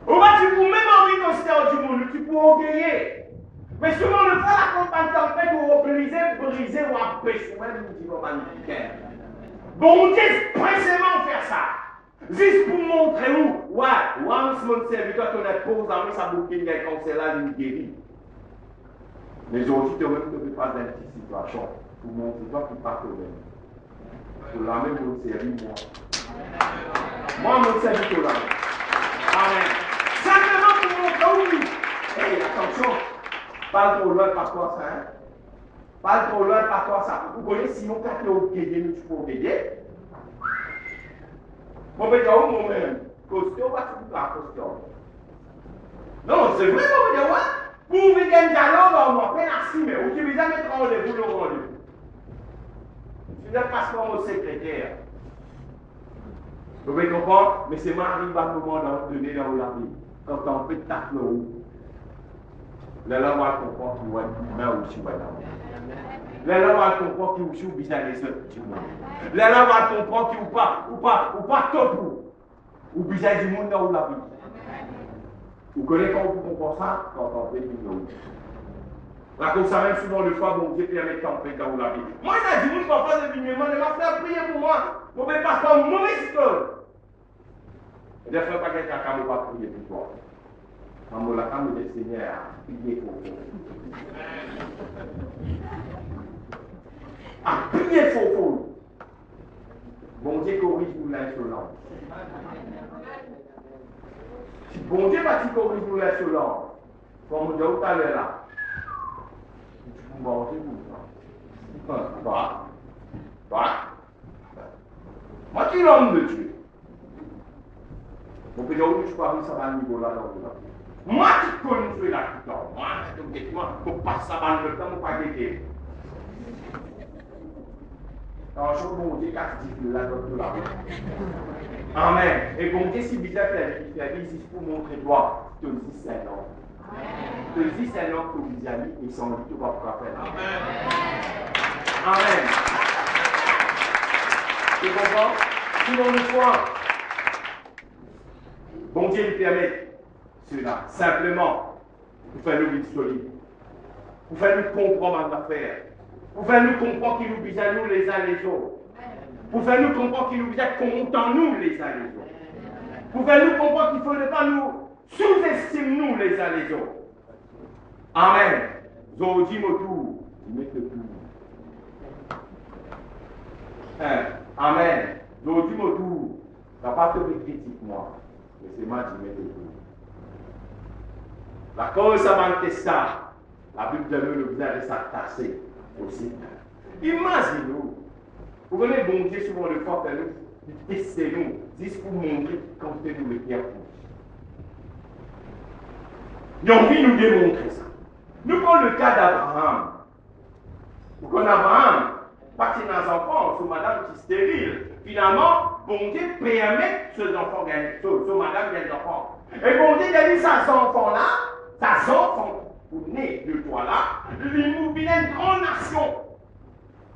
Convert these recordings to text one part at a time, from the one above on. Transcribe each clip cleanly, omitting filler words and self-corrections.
On va tu pour même envie de du monde, tu peux gagner. Mais souvent le fait la campagne tempête ou briser ou empêcher, même nous disons pas nous. Bon Dieu, précisément faire ça. Juste pour montrer où, ouais, once mon serviteur ton épouse a mis sa bouquine comme c'est là, il guérit. Mais aujourd'hui, tu ne peux pas dans cette situation pour montrer toi qui parles au même. Pour la même mon serviteur, moi, mon serviteur là. Amen. Simplement pour montrer où. Hey, attention. Parle trop loin par toi ça. Hein? Parle trop loin par toi ça. Vous connaissez sinon quand tu es au guédé, tu peux au guédé. Mon petit homme, moi-même, costume, va tu pas costume. Non, c'est vrai, mon petit homme. Pour vous dire un dialogue, on va peine assis, mais vous devez mettre en rendez-vous le rendez-vous. Tu n'as pas mon secrétaire. Vous pouvez comprendre, mais c'est Marie qui va nous donner dans la vie. Quand on peut taper le haut. Les gens vont comprendre qu'ils vont être aussi. Les gens vont comprendre qu'ils vont être bizarres. Les gens vont comprendre qu'ils vont pas top ou bizarre du monde dans la vie. Vous connaissez quand vous comprenez ça? Quand on fait du monde. Là, comme ça, même souvent, le fois, bon Dieu permet de tempête dans la vie. Moi, il a dit, vous ne faites pas de vignement, il m'a fait prier pour moi. Vous ne pouvez pas faire une mauvaise histoire. Et des fois, pas quelqu'un qui ne va pas prier pour toi. Quand la femme du Seigneur a prié pour vous. A prié pour vous. Bon Dieu corrige nous l'insolence. Si bon Dieu va corriger nous l'insolence, comme on dit tout à l'heure là, tu peux manger pour ça. Moi qui l'homme de Dieu. Mon pédalo, je crois que ça va à niveau là, moi qui connais la putain, moi, je ne passe ça dans le temps, je ne pas guetter. Alors, je vous dis qu'est-ce là dans la vie. Amen. Et bon Dieu, si bizarre fait la vie, c'est pour montrer toi, tu dis c'est un homme. Tu dis c'est un homme que vous avez, et sans lui, tu vas pouvoir faire. Amen. Tu comprends? Tout le monde fois. Bon Dieu lui permet cela, simplement, pour faire nous vivre solide, pour faire nous comprendre notre affaire, pour faire nous comprendre qu'il nous vise à nous les uns les autres, pour faire nous comprendre qu'il nous vise à contents nous les uns les autres, pour faire nous comprendre qu'il ne faut pas nous sous-estimer nous les uns les autres. Amen. Zodi motou, mettez tout. Amen. Zodi motou, ça n'a pas te critique moi. Mais c'est moi qui mets le tout. La cause à Manchester, la Bible de nous, vous avez s'attacher aussi. Imaginez-vous. Vous voyez, bon Dieu, souvent le fois, nous, tester nous, juste pour montrer quand nous les pierres rouges. Ils ont envie de nous démontrer ça. Nous prenons le cas d'Abraham. Vous connaissez Abraham, parti dans un enfant, sur madame qui est stérile. Finalement, bon Dieu permet que ces enfants gagnent, sur madame gagne des enfants. Et bon Dieu a dit ça, ces enfants-là, ces enfants, vous venez de toi là, nous venons une grande nation.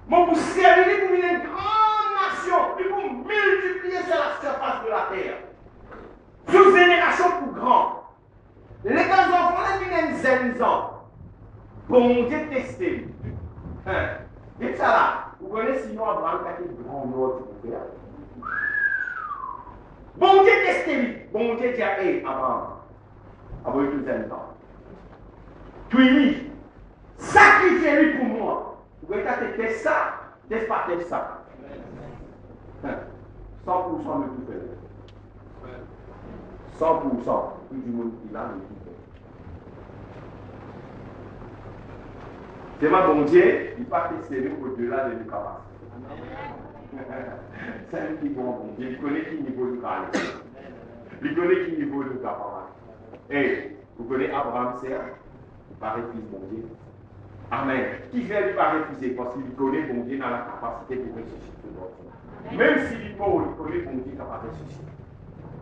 Moi, vous servez, vous venez une grande nation. Et vous multipliez sur la surface de la terre. Sous génération pour grand. Les deux enfants-là viennent zen ans. Bon Dieu testé. Et ça là, vous connaissez sinon Abraham qui a été grand mort du faire. Bon Dieu testé. Bon Dieu dit à Abraham. Avant tout un temps. Puis, sacrifiez-lui pour moi. Vous voyez, quand tu testes ça, teste pas teste ça. 100% de tout fait. 100%. Tout du monde qui l'a, le tout fait. C'est ma bon Dieu, il va tester nous au-delà de nos capacités. C'est un petit bon Dieu. Il connaît qui niveau de caractère. Il connaît qui niveau de capacité. Et vous connaissez Abraham, c'est par refuse bon Dieu. Amen. Qui fait lui pas refuser parce qu'il connaît bon Dieu dans la capacité de ressusciter. Même s'il est pauvre, il connaît bon Dieu capable de ressusciter.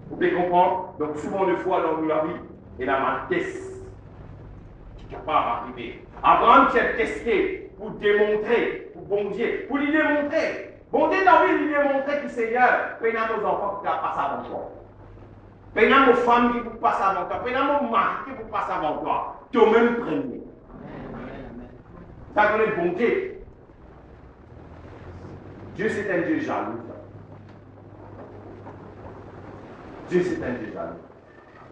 Vous pouvez comprendre? Donc souvent de fois dans la vie, il a ma test qui est capable d'arriver. Abraham qui a testé pour démontrer, pour bon Dieu, pour lui démontrer. Bon Dieu, David lui démontrer que Seigneur, peine à nos enfants qui a passé avant toi. Pendant mon femme qui vous passe avant toi, pendant mon mari qui vous passe avant toi, tu es même premier. Ça connaît bon Dieu. Dieu c'est un Dieu jaloux. Dieu c'est un Dieu jaloux.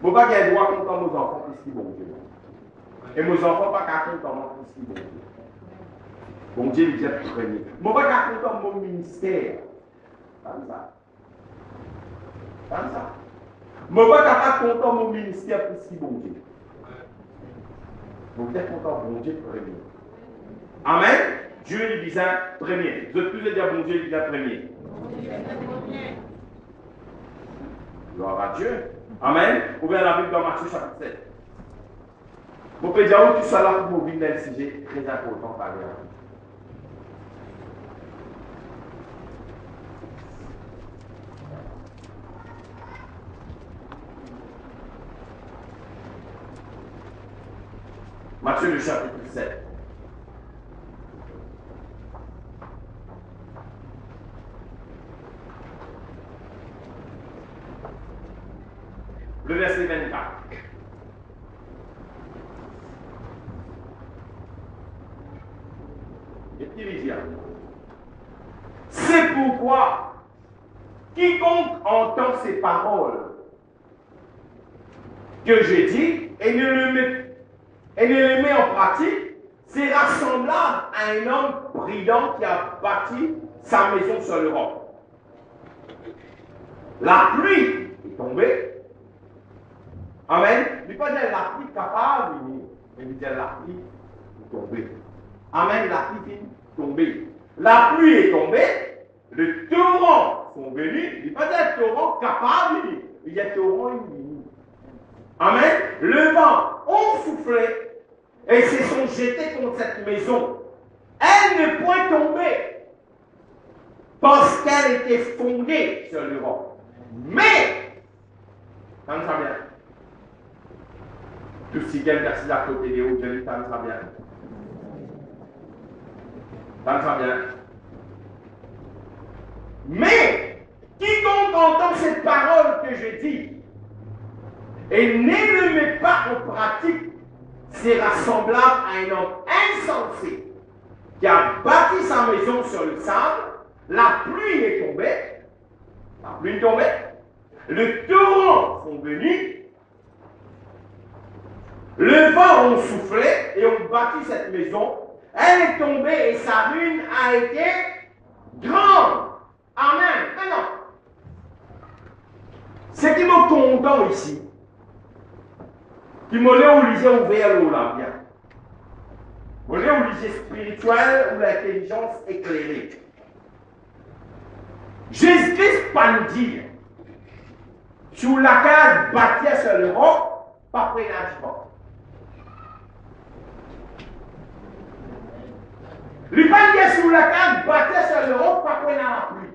Je ne peux pas avoir droit contre mes enfants plus qu'ils bon Dieu. Et mes enfants pas qu'à contre moi plus qu'ils bon Dieu. Bon Dieu il est premier. Je ne peux pas contre mon ministère. Comme ça. Comme ça. Je ne peux pas contre mon ministère plus qu'ils bon Dieu. Vous êtes content bon Dieu premier. Amen. Dieu est disant premier. Vous êtes tous les dire bon Dieu est disant premier. Gloire à Dieu. Amen. Ouvrez la Bible dans Matthieu chapitre 7. Vous pouvez dire où tu sois là pour vous venir d'un sujet très important par exemple. Matthieu le chapitre 7. Le verset 24. C'est pourquoi quiconque entend ces paroles que j'ai dit et ne les met en pratique, sera semblable à un homme prudent qui a bâti sa maison sur le roc. La pluie est tombée. Amen. Il ne pas dire la pluie capable, mais il dit la pluie est tombée. Amen. La pluie est tombée. La pluie est tombée. Les torrents sont venus. Il ne pas dire torrent capable, il dit torrent venu. Amen. Le vent ont soufflé et se sont jetés contre cette maison. Elle n'est point tombée parce qu'elle était fondée sur le roc. Mais, ça me semble bien. Tout ce qui est assis à côté des hauts, ça me semble bien. Ça me semble bien. Mais, quiconque entend cette parole que je dis et ne le met pas en pratique, sera semblable à un homme insensé qui a bâti sa maison sur le sable. La pluie est tombée. La pluie est tombée. Les torrents sont venus. Le vent a soufflé et ont bâti cette maison. Elle est tombée et sa ruine a été grande. Amen. Maintenant, ce qui me content ici, qui me l'a obligé à ouvrir l'eau là, bien. Me l'a obligé spirituel ou l'intelligence éclairée. Jésus-Christ pas nous dire, sur la case bâtie sur le roc, pas prénagement. Le pas dire sur la case bâtie sur le roc, pas prénagement la pluie.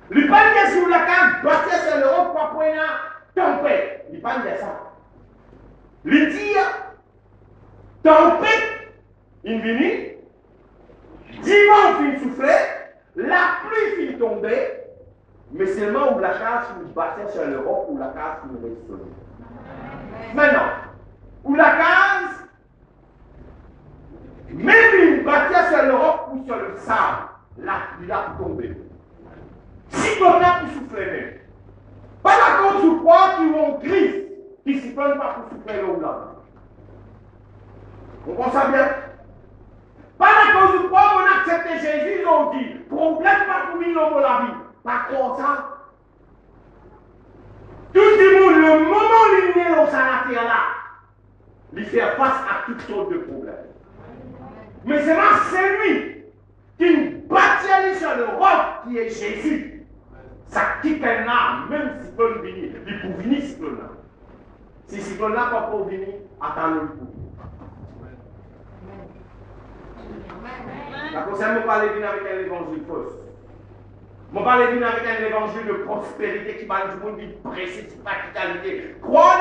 Le pas dire sur la case bâtie sur le roc, pas prénagement tempête. Il pas dire ça. Le dire, tempête, il vient, dimanche il soufflait, la pluie fit tomber, mais seulement où la case nous battait sur le roc, ou la case nous restait solide. Maintenant, où la case, même une battait sur le roc ou sur le sable, la pluie a tombé. Si on a pour souffler même, pas la cause ou quoi qui vont Christ, qui ne s'y prennent pas pour souffler l'eau là. On comprend ça bien? Pas la cause du quoi on accepte Jésus, ils ont dit, problème pas pour vivre dans la vie. Pas comme ça. Tout le monde, le moment où il est dans sa terre là, il fait face à toutes sortes de problèmes. Mais c'est lui qui bâtit sur le roc qui est Jésus. Ça quitte un âme, même si peut venir, il peut venir si peut là. Si ce qu'on n'a pas pour venir, attendez le coup. La conseil, je parle venir avec un évangile fausse. Je parle venir avec un évangile de prospérité qui parle du monde, d'une précise, practicalité. Crois